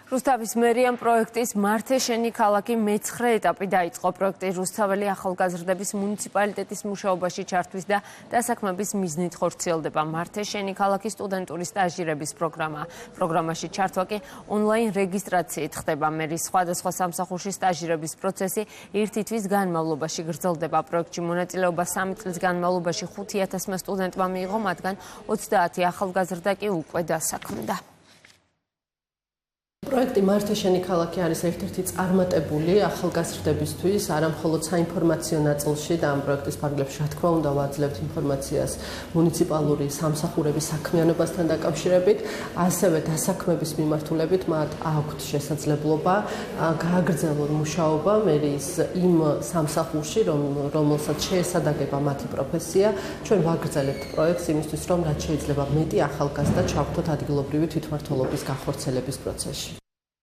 რუსთავის მერიამ პროექტის მართე შენი ქალაქი მე-9 ეტაპი დაიწყო. პროექტი რუსთაველი ახალგაზრდების მუნიციპალიტეტის მუშაობაში ჩართვის და დასაქმების მიზნით ხორციელდება. მართე შენი ქალაქი სტუდენტური სტაჟირების პროგრამაა. პროგრამაში ჩართვა კი ონლაინ რეგისტრაციით ხდება. მერის სხვადასხვა სამსახურში სტაჟირების პროცესი 1 თვის განმავლობაში გრძელდება. პროექტში მონაწილეობა 3 წლის განმავლობაში 5000 სტუდენტმა მიიღო, მათგან 30 ახალგაზრდა კი უკვე დასაქმდა. პროექტი მართე შენი ქალაქი არის ერთ-ერთი წარმატებული ახალგაზრდებისთვის, არა მხოლოდ საინფორმაციო ნაწილში და ამ პროექტის ფარგლებში, რა თქმა უნდა, ვაძლევთ ინფორმაციას მუნიციპალური სამსახურების საქმიანობასთან დაკავშირებით, ასევე დასაქმების მიმართულებით მათ აქვთ შესაძლებლობა გააგრძელონ მუშაობა მერის იმ სამსახურში, რომელსაც შეესადაგება მათი პროფესია. ჩვენ ვაგრძელებთ პროექტს იმისთვის, რომ რაც შეიძლება მეტი ახალგაზრდა ჩავხდოთ ადგილობრივი თვითმმართველობის განხორციელების პროცესში.